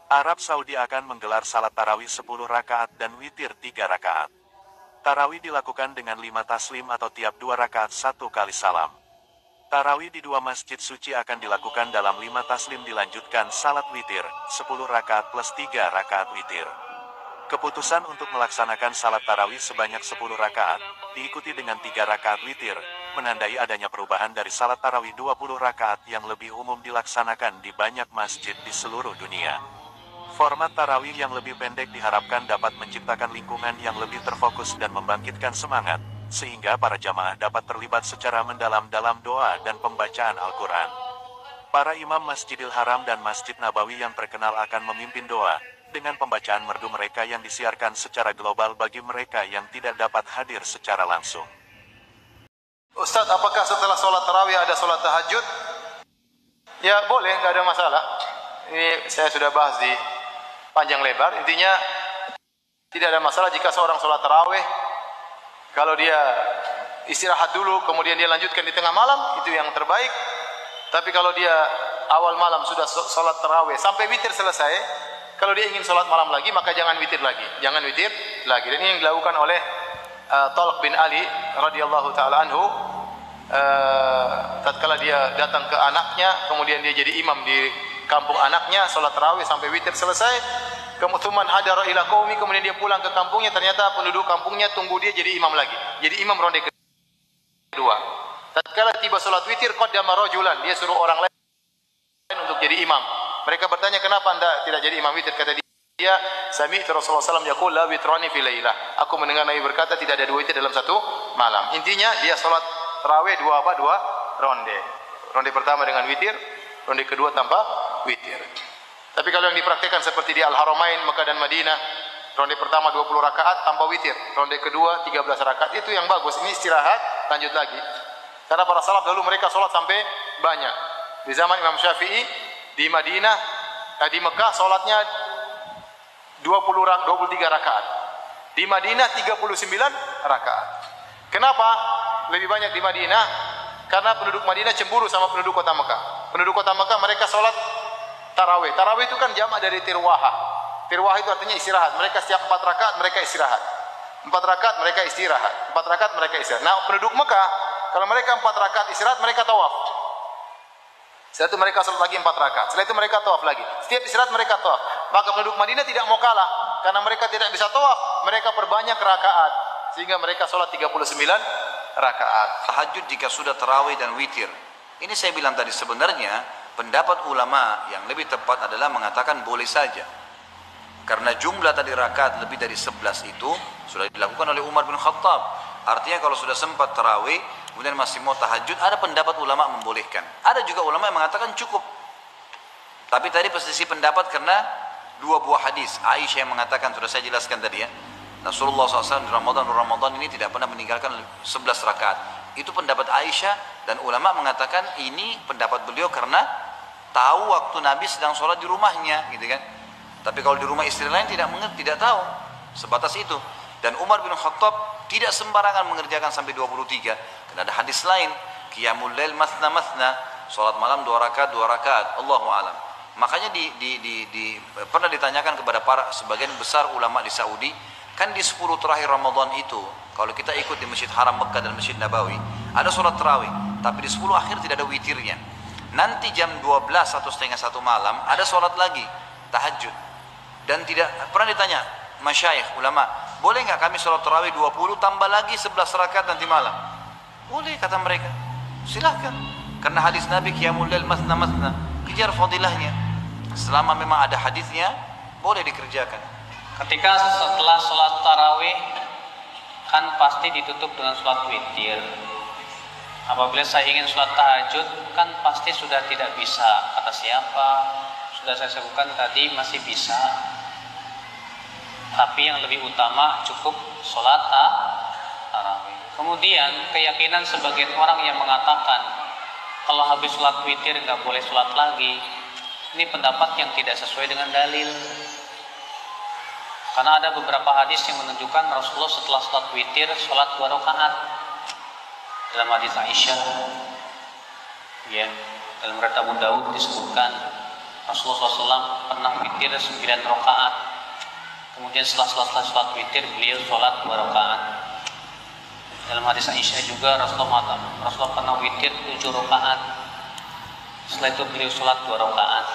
Arab Saudi akan menggelar salat tarawih 10 rakaat dan witir 3 rakaat. Tarawih dilakukan dengan 5 taslim atau tiap 2 rakaat 1 kali salam. Tarawih di 2 masjid suci akan dilakukan dalam 5 taslim dilanjutkan salat witir, 10 rakaat plus 3 rakaat witir. Keputusan untuk melaksanakan salat tarawih sebanyak 10 rakaat, diikuti dengan 3 rakaat witir, menandai adanya perubahan dari salat tarawih 20 rakaat yang lebih umum dilaksanakan di banyak masjid di seluruh dunia. Format tarawih yang lebih pendek diharapkan dapat menciptakan lingkungan yang lebih terfokus dan membangkitkan semangat, sehingga para jamaah dapat terlibat secara mendalam dalam doa dan pembacaan Al-Quran. Para imam Masjidil Haram dan Masjid Nabawi yang terkenal akan memimpin doa, dengan pembacaan merdu mereka yang disiarkan secara global bagi mereka yang tidak dapat hadir secara langsung. Ustadz, apakah setelah sholat tarawih ada sholat tahajud? Ya boleh, nggak ada masalah. Ini saya sudah bahas di panjang lebar. Intinya tidak ada masalah jika seorang sholat tarawih, kalau dia istirahat dulu kemudian dia lanjutkan di tengah malam, itu yang terbaik. Tapi kalau dia awal malam sudah sholat tarawih sampai witir selesai, kalau dia ingin sholat malam lagi maka jangan witir lagi, jangan witir lagi. Dan ini yang dilakukan oleh Talq bin Ali radhiyallahu taala anhu. Tatkala dia datang ke anaknya, kemudian dia jadi imam di kampung anaknya, sholat tarawih sampai witir selesai. Kemudian hadara ila qaumi, kemudian dia pulang ke kampungnya, ternyata penduduk kampungnya tunggu dia jadi imam lagi, jadi imam ronde kedua. Tatkala tiba sholat witir, qaddama rajulan, dia suruh orang lain untuk jadi imam. Mereka bertanya, kenapa anda tidak jadi imam witir? Kata dia, sami'tu Rasulullah SAW yaqul la witrani fi lailah. Aku mendengar Nabi berkata tidak ada 2 witir dalam 1 malam. Intinya dia sholat tarawih 2 ronde. Ronde pertama dengan witir, ronde kedua tanpa witir. Tapi kalau yang dipraktikkan seperti di Al-Haramain, Mekah dan Madinah, ronde pertama 20 rakaat tanpa witir, ronde kedua 13 rakaat, itu yang bagus. Ini istirahat, lanjut lagi. Karena para salaf dulu mereka sholat sampai banyak. Di zaman Imam Syafi'i di Madinah, di Mekah sholatnya 23 rakaat. Di Madinah 39 rakaat. Kenapa lebih banyak di Madinah? Karena penduduk Madinah cemburu sama penduduk kota Mekah. Penduduk kota Mekah mereka sholat tarawih. Tarawih itu kan jamak dari tirwahah. Tirwahah itu artinya istirahat. Mereka setiap 4 rakaat mereka istirahat. 4 rakaat mereka istirahat. 4 rakaat mereka istirahat. Nah, penduduk Mekah kalau mereka 4 rakaat istirahat, mereka tawaf. Setelah itu mereka sholat lagi 4 rakaat. Setelah itu mereka tawaf lagi. Setiap istirahat mereka tawaf. Maka penduduk Madinah tidak mau kalah. Karena mereka tidak bisa tawaf, mereka perbanyak rakaat. Sehingga mereka sholat 39 rakaat. Tahajud jika sudah tarawih dan witir. Ini saya bilang tadi, sebenarnya pendapat ulama yang lebih tepat adalah mengatakan boleh saja. Karena jumlah tadi rakaat lebih dari 11 itu sudah dilakukan oleh Umar bin Khattab. Artinya kalau sudah sempat tarawih, kemudian masih mau tahajud, ada pendapat ulama membolehkan. Ada juga ulama yang mengatakan cukup. Tapi tadi posisi pendapat karena 2 buah hadis. Aisyah yang mengatakan, sudah saya jelaskan tadi ya, Rasulullah SAW di Ramadan ini tidak pernah meninggalkan 11 rakaat. Itu pendapat Aisyah, dan ulama mengatakan ini pendapat beliau karena tahu waktu Nabi sedang sholat di rumahnya, gitu kan. Tapi kalau di rumah istri lain tidak tahu, sebatas itu. Dan Umar bin Khattab tidak sembarangan mengerjakan sampai 23. Karena ada hadis lain, qiyamul lail mathna, sholat malam 2 rakaat, Allahu a'lam. Makanya pernah ditanyakan kepada para sebagian besar ulama di Saudi, kan di 10 terakhir Ramadan itu, kalau kita ikut di Masjid Haram Mekah dan Masjid Nabawi, ada sholat tarawih, tapi di 10 akhir tidak ada witirnya. Nanti jam 12 atau setengah 1 malam, ada sholat lagi, tahajud. Dan tidak pernah ditanya, masyayikh, ulama, boleh nggak kami sholat tarawih 20 tambah lagi 11 rakaat nanti malam? Boleh, kata mereka, silahkan. Karena hadis Nabi qiyamul lail mathna, kejar fadilahnya. Selama memang ada hadisnya, boleh dikerjakan. Ketika setelah sholat tarawih kan pasti ditutup dengan sholat witir. Apabila saya ingin sholat tahajud kan pasti sudah tidak bisa. Kata siapa? Sudah saya sebutkan tadi masih bisa. Tapi yang lebih utama cukup sholat tarawih. Kemudian keyakinan sebagian orang yang mengatakan kalau habis sholat witir nggak boleh sholat lagi. Ini pendapat yang tidak sesuai dengan dalil. Karena ada beberapa hadis yang menunjukkan Rasulullah setelah sholat witir sholat 2 rakaat. Dalam hadis Aisyah, ya, dalam riwayat Abu Daud disebutkan Rasulullah SAW pernah witir 9 rakaat. Kemudian setelah selesai sholat witir, beliau sholat 2 rakaat. Dalam hadis Aisyah juga Rasulullah pernah witir 7 rakaat. Setelah itu beliau sholat 2 rakaat.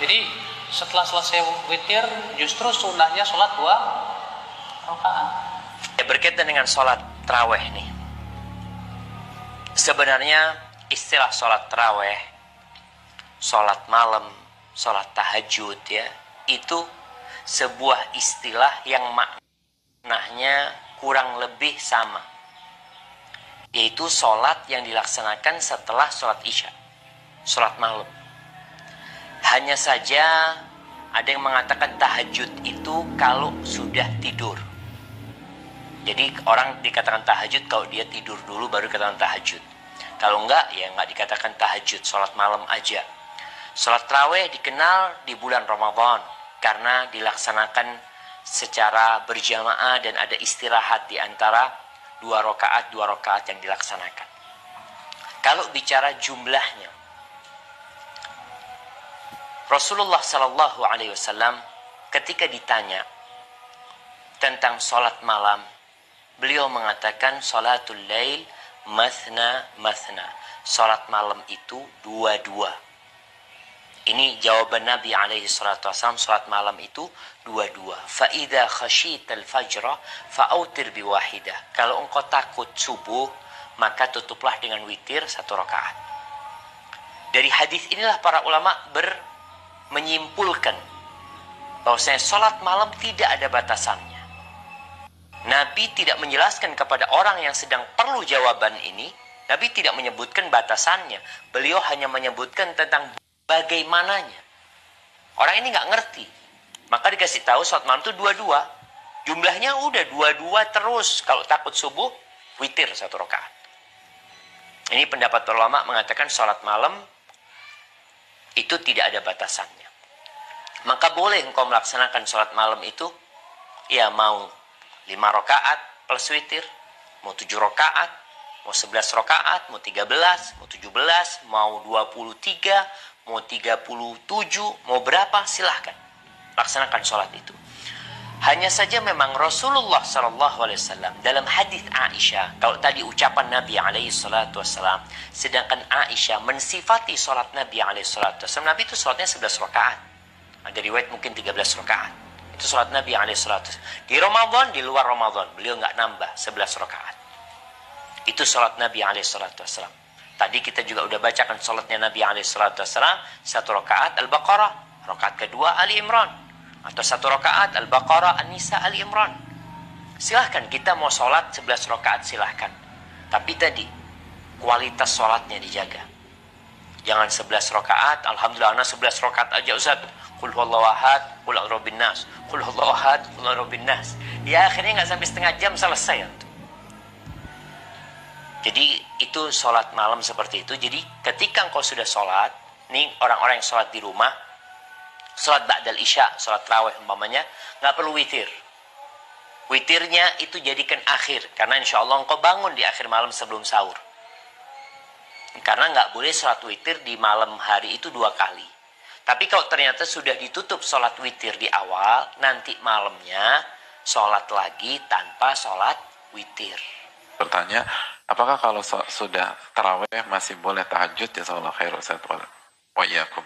Jadi setelah selesai witir justru sunnahnya sholat 2 rakaat. Ya, berkaitan dengan sholat taraweh nih. Sebenarnya istilah sholat taraweh, sholat malam, sholat tahajud ya, itu sebuah istilah yang maknanya kurang lebih sama, yaitu sholat yang dilaksanakan setelah sholat isya, sholat malam. Hanya saja ada yang mengatakan tahajud itu kalau sudah tidur. Jadi orang dikatakan tahajud kalau dia tidur dulu baru dikatakan tahajud. Kalau enggak ya enggak dikatakan tahajud, sholat malam aja. Sholat tarawih dikenal di bulan Ramadan karena dilaksanakan secara berjamaah dan ada istirahat di antara 2 rakaat yang dilaksanakan. Kalau bicara jumlahnya, Rasulullah Sallallahu Alaihi Wasallam ketika ditanya tentang sholat malam, beliau mengatakan sholatul lail mathna mathna. Sholat malam itu 2-2. Ini jawaban Nabi alaihi salatu wasallam, sholat malam itu 2-2. Fa idza khasyital fajra fa'autir biwahidah. Kalau engkau takut subuh, maka tutuplah dengan witir 1 rakaat. Dari hadis inilah para ulama menyimpulkan bahwasanya sholat malam tidak ada batasannya. Nabi tidak menjelaskan kepada orang yang sedang perlu jawaban ini. Nabi tidak menyebutkan batasannya. Beliau hanya menyebutkan tentang bagaimananya. Orang ini nggak ngerti. Maka dikasih tahu sholat malam itu 2-2. Jumlahnya udah 2-2 terus. Kalau takut subuh, witir 1 rakaat. Ini pendapat ulama mengatakan sholat malam itu tidak ada batasannya. Maka boleh engkau melaksanakan sholat malam itu, ya mau 5 rakaat plus witir, mau 7 rakaat, mau 11 rakaat, mau 13, mau 17, mau 23, mau 37, mau berapa silahkan. Laksanakan sholat itu. Hanya saja memang Rasulullah SAW dalam hadis Aisyah, kalau tadi ucapan Nabi SAW, sedangkan Aisyah mensifati sholat Nabi SAW, Nabi itu sholatnya 11 rakaat. Ada riwayat mungkin 13 rakaat. Itu sholat Nabi SAW. Di Ramadan, di luar Ramadan, beliau nggak nambah 11 rakaat. Itu sholat Nabi SAW. Tadi kita juga udah bacakan sholatnya Nabi SAW, 1 rakaat Al-Baqarah, rakaat kedua Ali Imran, atau 1 rakaat Al-Baqarah, An-Nisa, Ali Imran. Silahkan kita mau sholat 11 rakaat silahkan. Tapi tadi kualitas sholatnya dijaga. Jangan 11 rakaat, alhamdulillah ana 11 rakaat aja Ustaz. Qul huwallahu ahad, qul a'udzu birabbin nas. Qul huwallahu ahad, qul a'udzu birabbin nas. Ya akhirnya enggak sampai setengah jam selesai. Jadi itu sholat malam seperti itu. Jadi ketika engkau sudah sholat, nih orang-orang yang sholat di rumah, sholat ba'dal isya, sholat tarawih umpamanya, nggak perlu witir. Witirnya itu jadikan akhir, karena insya Allah engkau bangun di akhir malam sebelum sahur. Karena nggak boleh sholat witir di malam hari itu 2 kali. Tapi kalau ternyata sudah ditutup sholat witir di awal, nanti malamnya sholat lagi tanpa sholat witir. Bertanya, apakah kalau sudah tarawih masih boleh tahajud? Jazakallahu khair Ustaz wa iyyakum.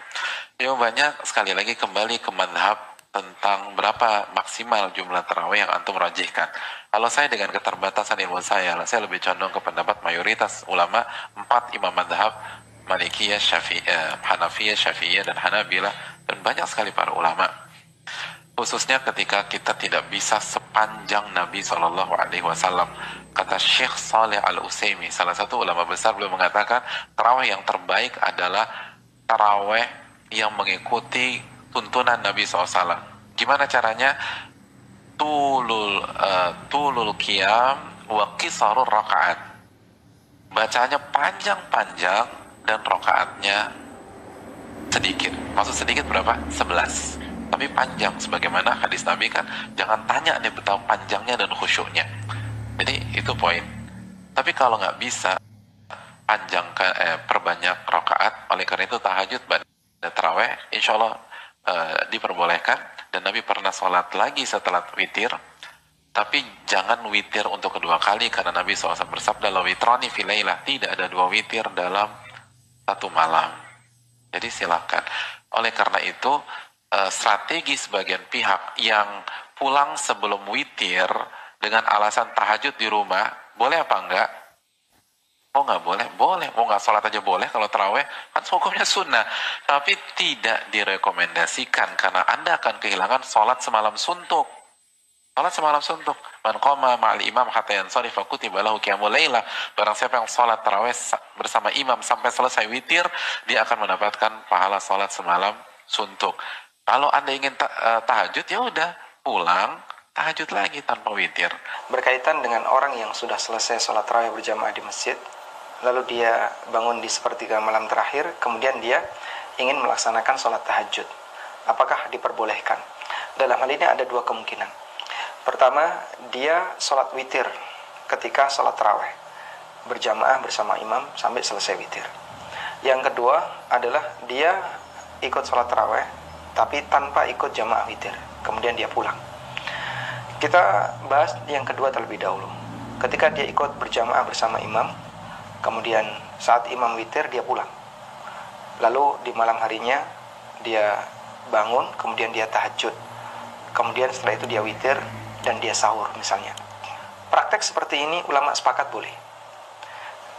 Jawabannya sekali lagi kembali ke madhab tentang berapa maksimal jumlah tarawih yang antum rajihkan. Kalau saya dengan keterbatasan ilmu saya lebih condong ke pendapat mayoritas ulama 4 imam madhab, Malikiyah, Hanafiyah, Syafi'iyah, dan Hanabilah, dan banyak sekali para ulama. Khususnya ketika kita tidak bisa sepanjang Nabi SAW. Kata Syekh Saleh Al-Utsaimin, salah satu ulama besar, beliau mengatakan tarawih yang terbaik adalah tarawih yang mengikuti tuntunan Nabi SAW. Gimana caranya? Tulul qiyam wa qisarur rakaat. Bacanya panjang-panjang dan rakaatnya sedikit. Maksud sedikit berapa? 11. Tapi panjang, sebagaimana hadis Nabi kan, jangan tanya nih betapa panjangnya dan khusyuknya. Jadi itu poin. Tapi kalau nggak bisa perbanyak rakaat, oleh karena itu tahajud pada insya Allah diperbolehkan, dan Nabi pernah sholat lagi setelah witir, tapi jangan witir untuk kedua kali, karena Nabi SAW bersabda, la witrani fi lailah, tidak ada dua witir dalam satu malam. Jadi silakan. Oleh karena itu, strategi sebagian pihak yang pulang sebelum witir dengan alasan tahajud di rumah, boleh apa enggak? Oh nggak boleh? Boleh. Oh nggak sholat aja boleh kalau taraweh? Kan hukumnya sunnah. Tapi tidak direkomendasikan, karena Anda akan kehilangan sholat semalam suntuk. Sholat semalam suntuk. Man qama ma'al imam hatta yansarifa kutiba lahu qiyamul lailah. Barang siapa yang sholat taraweh bersama imam sampai selesai witir, dia akan mendapatkan pahala sholat semalam suntuk. Kalau Anda ingin tahajud, ya udah pulang tahajud lagi tanpa witir. Berkaitan dengan orang yang sudah selesai sholat tarawih berjamaah di masjid, lalu dia bangun di sepertiga malam terakhir, kemudian dia ingin melaksanakan sholat tahajud. Apakah diperbolehkan? Dalam hal ini ada dua kemungkinan. Pertama, dia sholat witir ketika sholat tarawih berjamaah bersama imam sampai selesai witir. Yang kedua adalah dia ikut sholat tarawih tapi tanpa ikut jamaah witir, kemudian dia pulang. Kita bahas yang kedua terlebih dahulu. Ketika dia ikut berjamaah bersama imam, kemudian saat imam witir dia pulang. Lalu di malam harinya dia bangun, kemudian dia tahajud. Kemudian setelah itu dia witir dan dia sahur misalnya. Praktek seperti ini ulama sepakat boleh.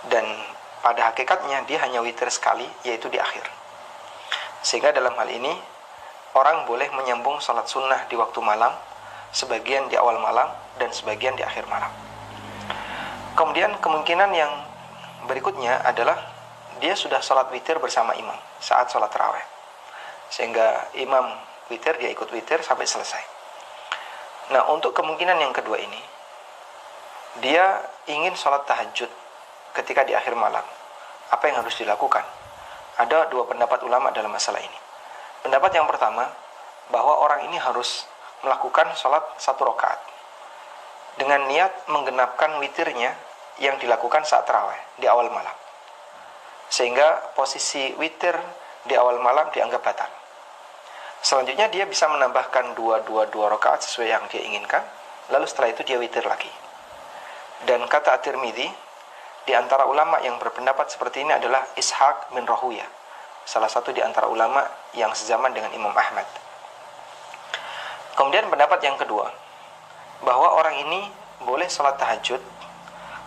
Dan pada hakikatnya dia hanya witir sekali, yaitu di akhir. Sehingga dalam hal ini orang boleh menyambung salat sunnah di waktu malam, sebagian di awal malam dan sebagian di akhir malam. Kemudian kemungkinan yang berikutnya adalah dia sudah salat witir bersama imam saat salat tarawih, sehingga imam witir, dia ikut witir sampai selesai. Nah, untuk kemungkinan yang kedua ini, dia ingin salat tahajud ketika di akhir malam. Apa yang harus dilakukan? Ada dua pendapat ulama dalam masalah ini. Pendapat yang pertama, bahwa orang ini harus melakukan salat 1 rakaat dengan niat menggenapkan witirnya yang dilakukan saat tarawih di awal malam, sehingga posisi witir di awal malam dianggap batal. Selanjutnya dia bisa menambahkan 2 rakaat sesuai yang dia inginkan, lalu setelah itu dia witir lagi. Dan kata At-Tirmidzi, di antara ulama yang berpendapat seperti ini adalah Ishaq bin Rahuyah, salah satu di antara ulama yang sezaman dengan Imam Ahmad. Kemudian pendapat yang kedua, bahwa orang ini boleh sholat tahajud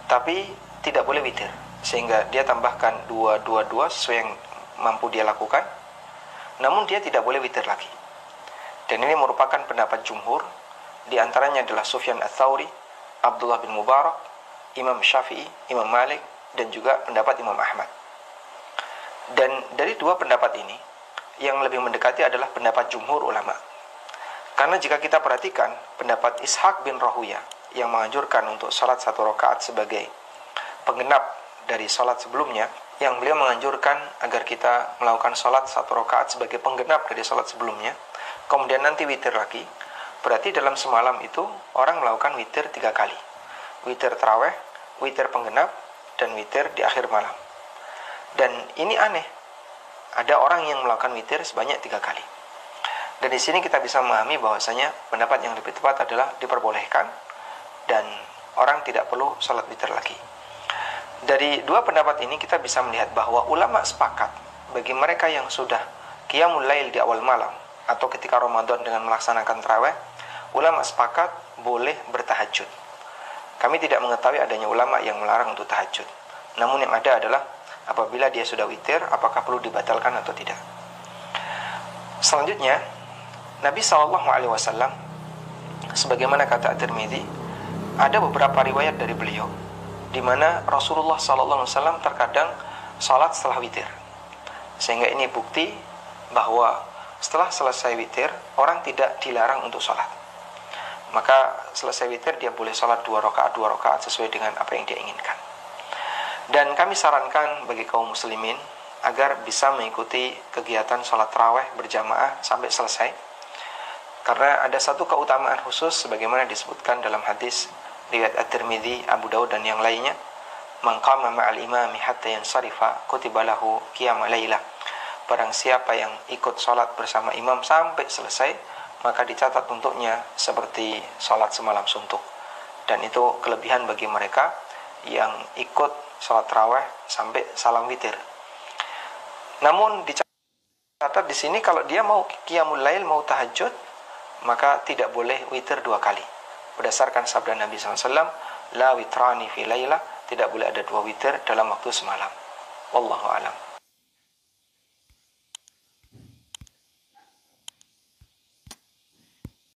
tapi tidak boleh witir, sehingga dia tambahkan 2 sesuai yang mampu dia lakukan, namun dia tidak boleh witir lagi. Dan ini merupakan pendapat jumhur, di antaranya adalah Sufyan Ats-Tsauri, Abdullah bin Mubarak, Imam Syafi'i, Imam Malik, dan juga pendapat Imam Ahmad. Dan dari dua pendapat ini, yang lebih mendekati adalah pendapat jumhur ulama. Karena jika kita perhatikan pendapat Ishaq bin Rahuyah yang menganjurkan untuk sholat 1 rakaat sebagai penggenap dari sholat sebelumnya, yang beliau menganjurkan agar kita melakukan sholat 1 rakaat sebagai penggenap dari sholat sebelumnya, kemudian nanti witir lagi. Berarti dalam semalam itu orang melakukan witir 3 kali. Witir tarawih, witir penggenap, dan witir di akhir malam. Dan ini aneh, ada orang yang melakukan witir sebanyak 3 kali. Dan di sini kita bisa memahami bahwasanya pendapat yang lebih tepat adalah diperbolehkan dan orang tidak perlu sholat witir lagi. Dari dua pendapat ini kita bisa melihat bahwa ulama sepakat bagi mereka yang sudah qiyamul lail di awal malam atau ketika Ramadan dengan melaksanakan tarawih, ulama sepakat boleh bertahajud. Kami tidak mengetahui adanya ulama yang melarang untuk tahajud. Namun yang ada adalah apabila dia sudah witir, apakah perlu dibatalkan atau tidak. Selanjutnya, Nabi SAW, sebagaimana kata At-Tirmidzi, ada beberapa riwayat dari beliau, di mana Rasulullah SAW terkadang salat setelah witir. Sehingga ini bukti bahwa setelah selesai witir, orang tidak dilarang untuk salat. Maka selesai witir dia boleh salat 2 rakaat sesuai dengan apa yang dia inginkan. Dan kami sarankan bagi kaum muslimin agar bisa mengikuti kegiatan salat tarawih berjamaah sampai selesai, karena ada satu keutamaan khusus sebagaimana disebutkan dalam hadis riwayat At-Tirmidzi, Abu Daud dan yang lainnya, man qama ma'al imami hatta yansarifa kutiba lahu qiyamul lailah. barang siapa yang ikut sholat bersama imam sampai selesai, maka dicatat untuknya seperti sholat semalam suntuk. Dan itu kelebihan bagi mereka yang ikut sholat tarawih sampai salam witir. Namun dicatat di sini kalau dia mau qiyamul lail, mau tahajud, maka tidak boleh witir 2 kali. Berdasarkan sabda Nabi SAW, la witrani fi laila, tidak boleh ada 2 witir dalam waktu semalam. Wallahu a'lam.